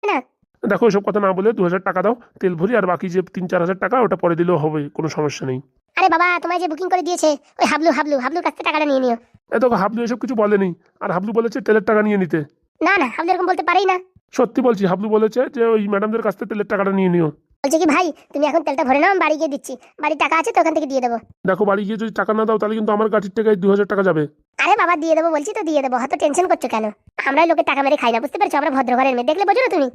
না। দেখো এসব কথা না বলে 2000 টাকা দাও, তেল ভরি, আর বাকি যে 3-4 হাজার টাকা ওটা পরে দিলেও হবে, কোনো সমস্যা নেই। আরে বাবা, তোমায় যে বুকিং করে দিয়েছে ওই হাবলু হাবলু হাবলুর কাছ থেকে টাকাটা নিয়ে নিও। দেখো হাবলু এসব কিছু বলেনি, আর হাবলু বলেছে তেলের টাকা নিয়ে নিতে। না না, হাবলু এরকম বলতে পারেই না। সত্যি বলছি, হাবলু বলেছে যে ওই ম্যাডামদের কাছ থেকে তেলের টাকাটা নিয়ে নিও। বলছে কি ভাই, তুমি এখন তেলটা ভরে নাও, আমি বাড়ি গিয়ে দিচ্ছি, বাড়ি টাকা আছে তো ওখান থেকে দিয়ে দেবো। দেখো বাড়ি গিয়ে যদি টাকা না দাও তাহলে কিন্তু আমার গাড়ির টাকায় 2000 টাকা যাবে। আরে বাবা দিয়ে দেবো বলছি তো, দিয়ে দেবো, হয়তো টেনশন করছো কেন? আমরাই লোকে টাকা মেরে খাই না, বুঝতে পারছো? আমরা ভদ্র ঘরের মেয়ে, দেখলে বোঝো না তুমি?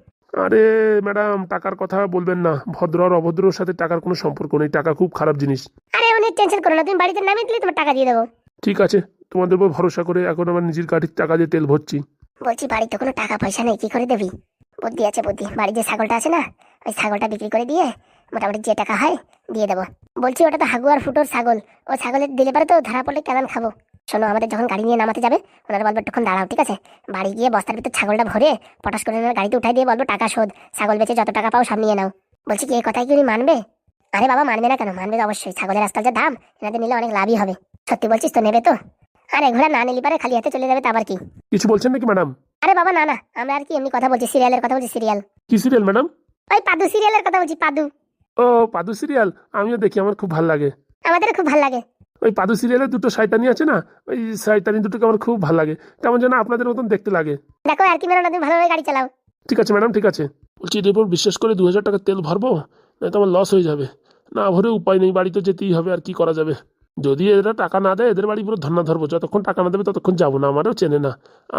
আরে ম্যাডাম, টাকার কথা বলবেন না, ভদ্র আর অভদ্রর সাথে টাকার কোনো সম্পর্ক নেই, টাকা খুব খারাপ জিনিস। আরে অনেক টেনশন করো না, তুমি বাড়িতে নামিয়ে দিলে তোমার টাকা দিয়ে দেবো। ঠিক আছে, তোমাদের উপর ভরসা করে এখন আমার নিজের গাড়ির টাকা দিয়ে তেল ভরছি। বলছি বাড়িতে কোনো টাকা পয়সা নেই, কি করে দেবি? বুদ্ধি আছে বুদ্ধি, বাড়ির যে ছাগলটা আছে না, ওই ছাগলটা বিক্রি করে দিয়ে মোটামুটি যে টাকা হয় দিয়ে দেবো। বলছি ওটা তো হাগু আর ফুটোর ছাগল, ও ছাগলের দিলে পারে তো ধরা পড়লে কেমন খাবো। শোনো, আমাদের যখন গাড়ি নিয়ে নামাতে যাবে ওনারা বলবো একটুক্ষণ দাঁড়াও, ঠিক আছে? বাড়ি গিয়ে বস্তার ভিতর ছাগলটা ভরে পটাশ করে ওনার গাড়িতে উঠাই দিয়ে বলবো টাকা শোধ, ছাগল বেচে যত টাকা পাও সব নিয়ে নাও। বলছি কি এই কথাই কি উনি মানবে? আরে বাবা মানবে না কেন, মানবে তো অবশ্যই, ছাগলের আজকাল যা দাম, এনাদের নিলে অনেক লাভই হবে। সত্যি বলছিস তো, নেবে তো? আরে ঘোড়া না নিলে পারে খালি হাতে চলে যাবে, তা আবার কি? কিছু বলছেন নাকি ম্যাডাম? আরে বাবা না না, আমরা আর কি এমনি কথা বলছি, সিরিয়ালের কথা বলছি, সিরিয়াল। কি সিরিয়াল ম্যাডাম? ওই পাদু সিরিয়ালের কথা বলছি, পাদু। ও, পাদু সিরিয়াল। আমিও দেখি, আমার খুব ভালো লাগে। আমাদের খুব ভালো লাগে। ওই পাদু সিরিয়ালে দুটো শয়তানি আছে না, ওই শয়তানি দুটোকে আমার খুব ভালো লাগে, তেমন যেন আপনাদের মতন দেখতে লাগে। দেখো আর কি মেরো না, তুমি ভালোভাবে গাড়ি চালাও। ঠিক আছে ম্যাডাম, ঠিক আছে। বলছি এর উপর বিশ্বাস করে 2000 টাকা তেল ভরবো, নয়তো আমার লস হয়ে যাবে। না ভরে উপায় নেই, বাড়ি তো যেতেই হবে, আর কি করা যাবে। যদি এরা টাকা না দেয়, এদের বাড়ি পুরো ধর্না ধরবো, যতক্ষণ টাকা না দেবে ততক্ষণ যাবো না। আমারও চেনে না,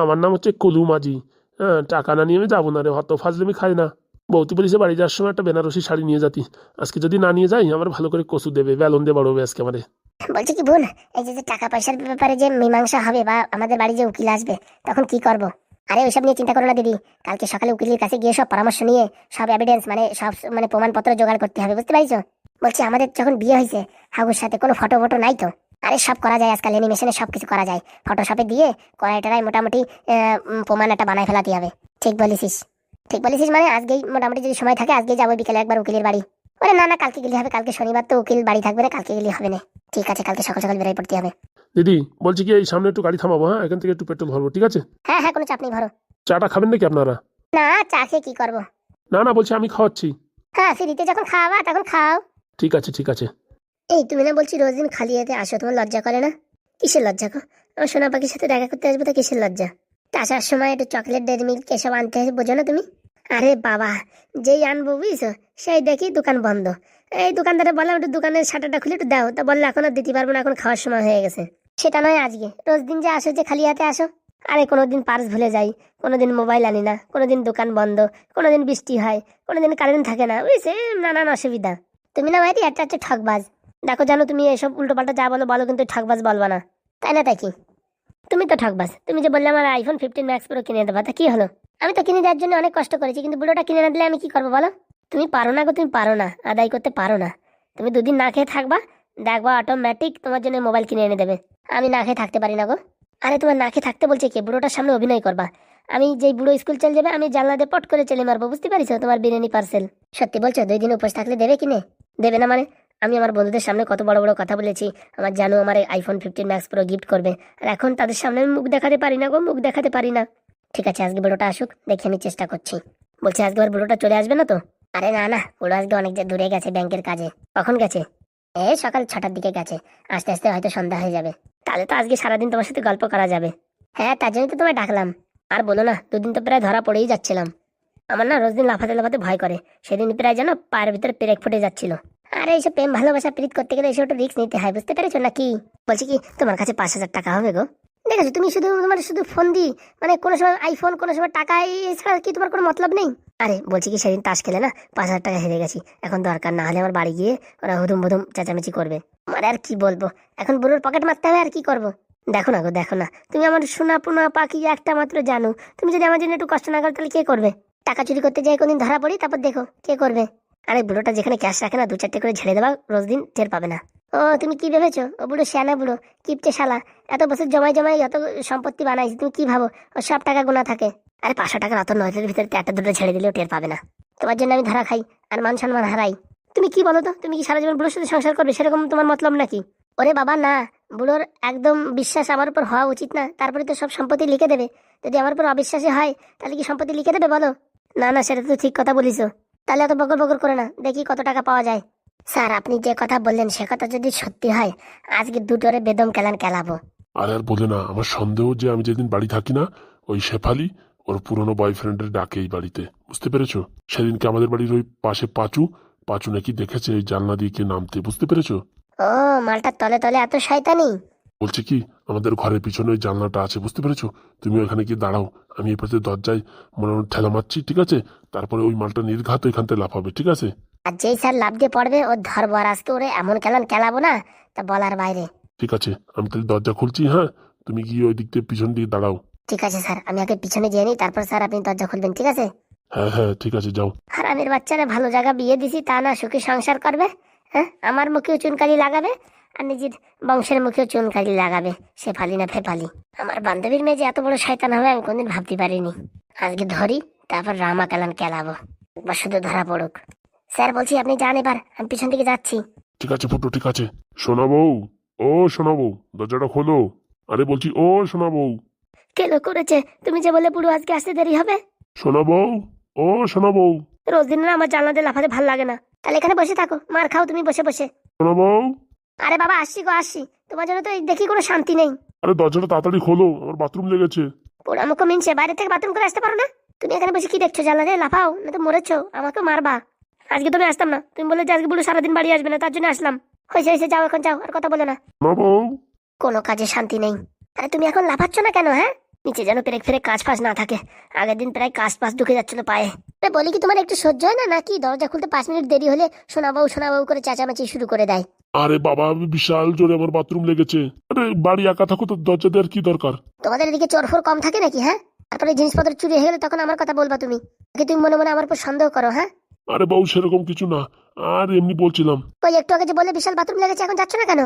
আমার নাম হচ্ছে কলু মাঝি। হ্যাঁ, টাকা না নিয়ে আমি যাবো না রে, অত ফাজলামি খাই না। বৌতি বলিছে বাড়ি যাওয়ার সময় একটা বেনারসি শাড়ি নিয়ে যাতি, আজকে যদি না নিয়ে যাই আমার ভালো করে কচু দেবে, বেলন দিয়ে বড় হবে আজকে আমারে। বলছি কি বোন, এই যে যে টাকা পয়সার ব্যাপারে যে মীমাংসা হবে বা আমাদের বাড়ি যে উকিল আসবে, তখন কি করব? আরে ওইসব নিয়ে চিন্তা করো না দিদি, কালকে সকালে উকিলের কাছে গিয়ে সব পরামর্শ নিয়ে সব এভিডেন্স মানে সব মানে প্রমাণপত্র জোগাড় করতে হবে, বুঝতে পারিছো? বলছি আমাদের যখন বিয়ে হয়েছে হাগুর সাথে কোনো ফটো ফটো নাই তো? আরে সব করা যায় আজকাল, অ্যানিমেশনে সব কিছু করা যায়, ফটোশপে দিয়ে কড়াই টড়াই মোটামুটি প্রমাণ একটা বানায় ফেলাতে হবে। ঠিক বলেছিস, ঠিক বলেছিস, মানে আজকেই মোটামুটি যদি সময় থাকে আজকেই যাবো বিকেলে একবার উকিলের বাড়ি। আরে না না, কালকে গেলে হবে, কালকে শনিবার তো উকিল বাড়ি থাকবে না, কালকে গেলে হবে না। ঠিক আছে, কালকে সকাল সকাল বেরোয় পড়তে হবে। দিদি বলছি কি, এই সামনে একটু গাড়ি থামাবো, হ্যাঁ, এখান থেকে একটু পেট্রোল ভরবো, ঠিক আছে? হ্যাঁ হ্যাঁ, কোনো চাপ নেই, ভরো। চাটা খাবেন নাকি আপনারা? না, চা খেয়ে কি করবো? না না, বলছি আমি খাওয়াচ্ছি। হ্যাঁ, ফ্রিতে যখন খাওয়াবা তখন খাও। ঠিক আছে ঠিক আছে। এই তুমি না বলছি রোজ দিন খালি হাতে আসো, তোমার লজ্জা করে না? কিসের লজ্জা গো? আমার সোনা পাখির সাথে দেখা করতে আসবো তো কিসের লজ্জা? তা আসার সময় একটু চকলেট ডেয়ারি মিল্ক এসব আনতে হয়, বোঝো না তুমি? আরে বাবা, যেই আনবো বুঝছো সেই দেখি দোকান বন্ধ। এই দোকানদারে বললাম একটু দোকানের শাটারটা খুলে একটু দাও, তা বললো এখন আর দিতে পারবো না, এখন খাওয়ার সময় হয়ে গেছে। সেটা নয় আজকে, রোজ দিন যে আসো যে খালি হাতে আসো। আরে কোনোদিন পার্স ভুলে যাই, কোনোদিন মোবাইল আনি না, কোনোদিন দোকান বন্ধ, কোনোদিন বৃষ্টি হয়, কোনোদিন কারেন্ট থাকে না, বুঝছে, নানান অসুবিধা। তুমি না ভাইটি একটা হচ্ছে ঠকবাজ। দেখো জানো, তুমি এসব উল্টোপাল্টা যা বলো বলো, কিন্তু ঠকবাজ বলবা না, তাই না? তাই কি? তুমি তো ঠকবাজ, তুমি যে বললে আমার আইফোন 15 ম্যাক্স প্রো কিনে দেবা, তা কি হলো? আমি তো কিনে দেওয়ার জন্য অনেক কষ্ট করেছি, কিন্তু বুড়োটা কিনে না দিলে আমি কি করবো বলো? তুমি পারো না গো, তুমি পারো না, আদায় করতে পারো না। তুমি দুদিন না খেয়ে থাকবা, দেখবা অটোমেটিক তোমার জন্য মোবাইল কিনে এনে দেবে। আমি না খেয়ে থাকতে পারি না গো। আরে তোমার না খেয়ে থাকতে বলছে কি? বুড়োটার সামনে অভিনয় করবা। আমি যেই বুড়ো স্কুল চলে যাবে আমি জানলা দিয়ে পট করে চলে মারবো, বুঝতে পারিছো? তোমার বিরিয়ানি পার্সেল। সত্যি বলছো? 2 দিন উপোস থাকলে দেবে কিনে? দেবে না মানে? আমি আমার বন্ধুদের সামনে কত বড় বড় কথা বলেছি, আমার জানো আমার আইফোন 15 ম্যাক্স প্রো গিফট করবে, আর এখন তাদের সামনে আমি মুখ দেখাতে পারি না গো, মুখ দেখাতে পারি না। ঠিক আছে, আজকে বুড়োটা আসুক, দেখি আমি চেষ্টা করছি। বলছি আজকে আবার বুড়োটা চলে আসবে না তো? আরে না না, বুড়ো আজকে অনেক দূরে গেছে ব্যাংকের কাজে। কখন গেছে? এই সকাল 6টার দিকে গেছে, আস্তে আস্তে হয়তো সন্ধ্যা হয়ে যাবে। তাহলে তো আজকে সারাদিন তোমার সাথে গল্প করা যাবে। হ্যাঁ, তার জন্যই তো তোমায় ডাকলাম। আর বলো না, 2 দিন তো প্রায় ধরা পড়েই যাচ্ছিলাম। আমার না রোজ দিন লাফাতে লাফাতে ভয় করে, সেদিন প্রায় যেন পায়ের ভিতরে পেরেক ফুটে যাচ্ছিল। আরে এইসব প্রেম ভালোবাসা প্রীত করতে গেলে এসব একটু রিস্ক নিতে হয়, বুঝতে পেরেছো নাকি? বলছি কি, তোমার কাছে 5,000 টাকা হবে গো? দেখেছো তুমি শুধু মানে শুধু ফোন দি, মানে কোনো সময় আইফোন কোনো সময় টাকা, এছাড়া কি তোমার কোনো মতলব নেই? আরে বলছি কি, সেদিন তাস খেলে না 5,000 টাকা হেরে গেছি, এখন দরকার, না হলে আমার বাড়ি গিয়ে ওরা হুদুম বুদুম চেঁচামেচি করবে। মানে আর কি বলবো, এখন বুড়োর পকেট মারতে হবে, আর কি করবো? দেখো না গো, দেখো না, তুমি আমার সোনা পোনা পাখি একটা মাত্র জানো, তুমি যদি আমার জন্য একটু কষ্ট না করো তাহলে কে করবে? টাকা চুরি করতে যাই কোনদিন ধরা পড়ি, তারপর দেখো কে করবে। আরে বুড়োটা যেখানে ক্যাশ রাখে না, 2-4টে করে ঝেড়ে দেওয়া, রোজ দিন টের পাবে না। ও তুমি কি ভেবেছো ও বুড়ো শ্যানা বুড়ো, কিপটে শালা, এত বছর জমাই জমাই এত সম্পত্তি বানাইছে, তুমি কি ভাবো ও সব টাকা গোনা থাকে? আরে 500 টাকার অত নজরের ভিতরে একটা দুটো ছেড়ে দিলেও টের পাবে না। তোমার জন্য আমি ধরা খাই আর মান সম্মান হারাই। তুমি কি বলো তো, তুমি কি সারা জীবন বুড়োর সাথে সংসার করবে, সেরকম তোমার মতলব নাকি? ওরে বাবা না, বুড়োর একদম বিশ্বাস আমার উপর হওয়া উচিত না, তারপরে তো সব সম্পত্তি লিখে দেবে। যদি আমার উপর অবিশ্বাসী হয় তাহলে কি সম্পত্তি লিখে দেবে বলো? না না, সেটা তো ঠিক কথা বলিস। তাহলে অত বকর বকর করে না, দেখি কত টাকা পাওয়া যায়। স্যার, আপনি যে কথা বললেন সে কথা যদি সত্যি হয়, আজকে দুটোরে বেদম কেলান কেলাবো। আর আর বলে না, আমার সন্দেহ যে আমি যেদিন বাড়ি থাকি না, ওই শেফালি ওর পুরনো বয়ফ্রেন্ডের ডাকে এই বাড়িতে, বুঝতে পেরেছো? সেদিনকে আমাদের বাড়ির ওই পাশে পাঁচু পাঁচু নাকি দেখেছে এই জানলা দিয়ে কে নামতে, বুঝতে পেরেছো? ও, মালটার তলে তলে এত শয়তানি। বলছে কি, আমাদের ঘরের পিছনে ওই জানলাটা আছে, বুঝতে পেরেছো? তুমি ওখানে গিয়ে দাঁড়াও, আমি এই পাশে দরজায় মনে মনে ঠেলা মারছি, ঠিক আছে? তারপরে ওই মালটা নির্ঘাত এখান থেকে লাফাবে, ঠিক আছে? আর যেই স্যার লাভ দিয়ে পড়বে ওর ধরবো, আর আজকে ওরে এমন কেলান কেলাবো না, তা বলার বাইরে। ঠিক আছে, আমি তাহলে দরজা খুলছি, হ্যাঁ? তুমি গিয়ে ওই দিক দিয়ে পিছন দিয়ে দাঁড়াও। ঠিক আছে স্যার, আমি আগে পিছনে যেয়ে নিই, তারপর স্যার আপনি দরজা খুলবেন, ঠিক আছে? হ্যাঁ হ্যাঁ, ঠিক আছে, যাও। হারামির বাচ্চারা ভালো জায়গা বিয়ে দিছি, তা না সুখী সংসার করবে। হ্যাঁ, আমার মুখেও চুনকালি লাগাবে, আর নিজের বংশের মুখেও চুনকালি লাগাবে। শেফালি না ফেফালি, আমার বান্ধবীর মেয়ে যে এত বড় শয়তান হবে আমি কোনদিন ভাবতে পারিনি। আজকে ধরি, তারপর রামা কালান কেলাবো, একবার শুধু ধরা পড়ুক। স্যার বলছি আপনি যান, এবার আমি পিছন দিকে যাচ্ছি। ঠিক আছে ফুটো, ঠিক আছে। সোনা বউ, ও সোনা বউ, দরজাটা খোলো। আরে বলছি, ও সোনা বউ। কেলো করেছে, তুমি যে বলে পুরো আজকে আসতে দেরি হবে। সোনা বউ, ও সোনা বউ। রোজ দিন না আমার জানলা দিয়ে লাফাতে ভাল লাগে না, তাহলে এখানে বসে থাকো, মার খাও তুমি বসে বসে। সোনা বউ, আরে বাবা আসছি গো আসছি, তোমার জন্য তো এই দেখি কোনো শান্তি নেই। আরে দরজাটা তাড়াতাড়ি খোলো, আমার বাথরুম লেগেছে। পোড়া মুখ মিনছে, বাইরে থেকে বাথরুম করে আসতে পারো না? তুমি এখানে বসে কি দেখছো? জানলা দিয়ে লাফাও, না তো মরেছো, আমাকে মারবা। আজকে তুমি আসতাম না, তুমি বলে যে আজকে বুড়ো সারাদিন বাড়ি আসবে না, তার জন্য আসলাম। হয়েছে হয়েছে, যাও এখন যাও, আর কথা বলো না। সোনা বউ, কোনো কাজে শান্তি নেই। আরে তুমি এখন লাফাচ্ছ না কেন? হ্যাঁ, নিচে যেন পেরেক ফেরে কাজ ফাজ না থাকে। আগের দিন প্রায় কাজ ফাজ ঢুকে যাচ্ছিল পায়ে। আরে বলি কি, তোমার একটু সহ্য হয় না নাকি? দরজা খুলতে 5 মিনিট দেরি হলে শোনা বাবু করে চেঁচামেচি শুরু করে দেয়। আরে বাবা, আমি বিশাল জোরে আমার বাথরুম লেগেছে। আরে বাড়ি একা থাকো তো দরজা দেওয়ার কি দরকার? তোমাদের এদিকে চোরফোর কম থাকে নাকি? হ্যাঁ, তারপরে জিনিসপত্র চুরি হয়ে গেলে তখন আমার কথা বলবা তুমি, নাকি তুমি মনে মনে আমার উপর সন্দেহ করো? হ্যাঁ, আরে বউ, সেরকম কিছু না, আর এমনি বলছিলাম। ওই একটু আগে যে বলে বিশাল বাথরুম লেগেছে, এখন যাচ্ছ না কেন?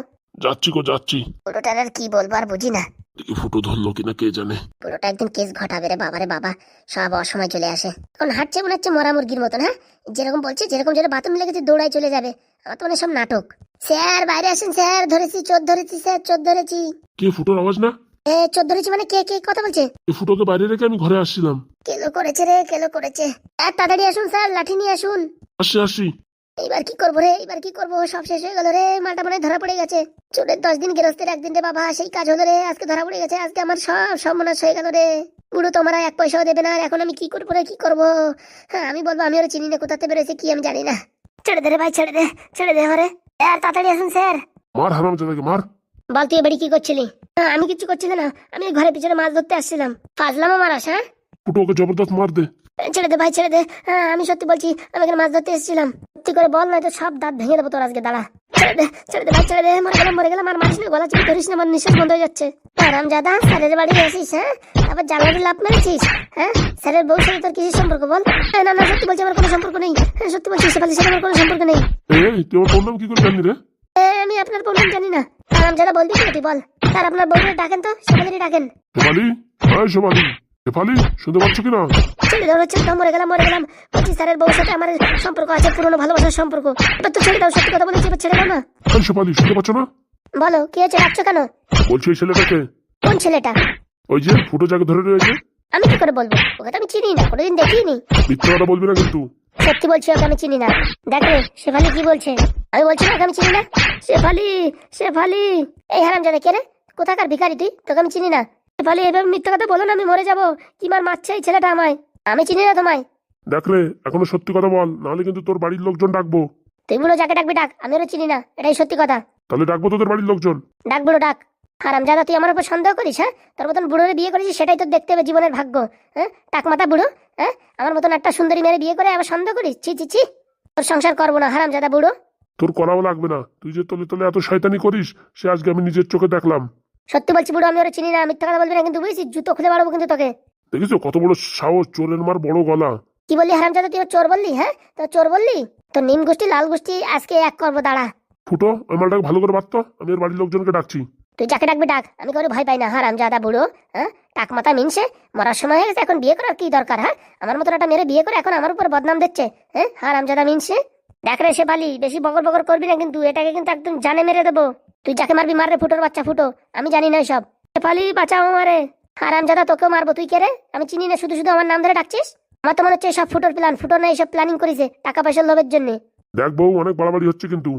যাচ্ছি গো, যাচ্ছি। পুরোটার আর কি বলবো, আর বুঝি না। দেখি ফুটো ধরলো কিনা কে জানে। পুরোটা একদিন কেস ঘটাবে রে বাবারে বাবা, সব অসময় চলে আসে। এখন হাঁটছে মনে হচ্ছে মরা মুরগির মতন। হ্যাঁ, যেরকম বলছে, যেরকম যেটা বাথরুম লেগেছে দৌড়াই চলে যাবে। আমার তো মনে হয় সব নাটক। স্যার বাইরে আসেন স্যার, ধরেছি চোর ধরেছি স্যার, চোর ধরেছি। কে? ফুটোর আওয়াজ না? চোর ধরেছি মানে কে কে কথা বলছে? এই ফুটোকে বাইরে রেখে আমি ঘরে আসছিলাম। কেলো করেছে রে, কেলো করেছে। আর তাড়াতাড়ি আসুন স্যার, লাঠি নিয়ে আসুন। আসছি আসছি। এইবার কি করবো রে, এইবার কি করবো? সব শেষ হয়ে গেল রে, মালটা মনে হয় ধরা পড়ে গেছে। চোরের 10 দিন গেরস্তের 1 দিন রে বাবা, সেই কাজ হলো রে। আজকে ধরা পড়ে গেছে, আজকে আমার সব সর্বনাশ হয়ে গেল রে। বুড়ো তোমরা 1 পয়সাও দেবে না, আর এখন আমি কি করবো রে, কি করবো? হ্যাঁ, আমি বলবো আমি ওরা চিনি না, কোথাতে বেরোছে কি আমি জানি না। ছেড়ে দে রে ভাই, ছেড়ে দে, ছেড়ে দে ওরে। আর তাড়াতাড়ি আসুন স্যার। মার হারামজাদাকে মার। বল তুই এবারে কি করছিলি? আমি কিছু করছিলাম না, আমি ঘরের পিছনে মাছ ধরতে আসছিলাম। ফাজলামো মারাস? হ্যাঁ, ফুটোকে জবরদস্ত মার দে। ছেড়ে দে ভাই, ছেড়ে দে। আমি সত্যি বলছি, আমি এখানে মাছ ধরতে এসেছিলাম। সত্যি করে বল, নয়তো সব দাঁত ভেঙে দেবো তোর আজকে, দাঁড়া। ছেড়ে দে, ছেড়ে দে ভাই, ছেড়ে দে। মরে গেলাম, আর মারিস না, গলা চিপে ধরিস না, আমার নিঃশ্বাস বন্ধ হয়ে যাচ্ছে। আরাম জাদা, স্যারের বাড়ি আসিস? হ্যাঁ, তারপর জানলাতে লাভ মেরেছিস? হ্যাঁ, স্যারের বউর সাথে তোর কিসের সম্পর্ক বল? না না, সত্যি বলছি আমার কোনো সম্পর্ক নেই। সত্যি বলছি, শেফালির সাথে আমার কোনো সম্পর্ক নেই। এই তুই আমার বোন নাম কি করে জানলি রে? আমি আপনার প্রবলেম জানি না। আরাম জাদা বলবি কি তুই বল? স্যার আপনার বউকে ডাকেন তো, শেফালিরই ডাকেন। শেফালি, হ্যাঁ শেফালি, শেফালি শুনতে পাচ্ছ কিনা? ছেড়ে দাও, ছেড়ে দাও, মরে গেলাম। বলছি স্যারের বউর সাথে আমার সম্পর্ক আছে, পুরনো ভালোবাসার সম্পর্ক। এবার তো ছেড়ে দাও, সত্যি কথা বলেছি, এবার ছেড়ে দাও না। এই শেফালি, শুনতে পাচ্ছ না? বলো কি হয়েছে, ডাকছো কেন? বলছি এই ছেলেটাকে। কোন ছেলেটা? ওই যে ফুটো যাকে ধরে রয়েছে। আমি কি করে বলবো? ওকে তো আমি চিনি না, কোনোদিন দেখিনি। মিথ্যা কথা বলবি না কিন্তু। সত্যি বলছি, ওকে আমি চিনি না। দেখ রে, শেফালি কি বলছে? আমি বলছি না ওকে আমি চিনি না। শেফালি, শেফালি। এই হারামজাদা কে রে? কোথাকার ভিখারি তুই? তোকে আমি চিনি না। শেফালি, এভাবে মিথ্যা কথা বলো না, আমি মরে যাবো। কি মার মারছে এই ছেলেটা আমায়? আমি চিনি না তোমায়। দেখ রে, এখনো সত্যি কথা বল, নাহলে কিন্তু তোর বাড়ির লোকজন ডাকবো। তুই বুড়ো যাকে ডাকবি ডাক, আমি ওরা চিনি না, এটাই সত্যি কথা। তাহলে ডাকবো তোদের বাড়ির লোকজন। ডাক বুড়ো ডাক। হারামজাদা, তুই আমার উপর সন্দেহ করিস? হ্যাঁ, তোর মতন বুড়োরে বিয়ে করেছিস, সেটাই তোর দেখতে হবে জীবনের ভাগ্য। হ্যাঁ, টাক মাথা বুড়ো। হ্যাঁ, আমার মতন একটা সুন্দরী মেয়ে বিয়ে করে আবার সন্দেহ করিস? ছি ছি ছি, তোর সংসার করবো না হারামজাদা বুড়ো। তোর করাও লাগবে না, তুই যে তলে তলে এত শয়তানি করিস সে আজকে আমি নিজের চোখে দেখলাম। সত্যি বলছি বুড়ো, আমি ওরা চিনি না, মিথ্যা কথা বলবি না কিন্তু, বুঝেছিস? জুতো খুলে বাড়াবো কিন্তু তোকে। দেখিস কত বড় সাহস, চোরের মার বড় গলা। কি বললি হারামজাদা, তুই ওর চোর বললি? হ্যাঁ, তো চোর বললি? তোর নিম গোষ্ঠী লাল গোষ্ঠী আজকে এক করবো, দাঁড়া। ফুটো, ওই মালটাকে ভালো করে বাঁধতো, আমি ওর বাড়ির লোকজনকে ডাকছি। তুই যাকে ডাকবি ডাক, আমি কারো ভয় পাই না হারামজাদা বুড়ো। হ্যাঁ, টাক মাথা মিনসে, মরার সময় হয়ে গেছে, এখন বিয়ে করার কি দরকার? হ্যাঁ, আমার মতন একটা মেরে বিয়ে করে এখন আমার উপর বদনাম দিচ্ছে। হ্যাঁ, হারামজাদা মিনসে। দেখ রে শেফালি, বেশি বকর বকর করবি না কিন্তু, এটাকে কিন্তু একদম জানে মেরে দেবো। তুই যাকে মারবি মাররে, ফুটোর বাচ্চা ফুটো, আমি জানি না সব। শেফালি বাঁচাও আমারে। হারামজাদা, তোকেও মারবো। তুই কে রে? আমি চিনি না, শুধু শুধু আমার নাম ধরে ডাকছিস। আমার তো মনে হচ্ছে সব ফুটোর প্ল্যান, ফুটো না এইসব প্ল্যানিং করেছে টাকা পয়সার লোভের জন্য। দেখ বউ, অনেক বাড়াবাড়ি হচ্ছে কিন্তু।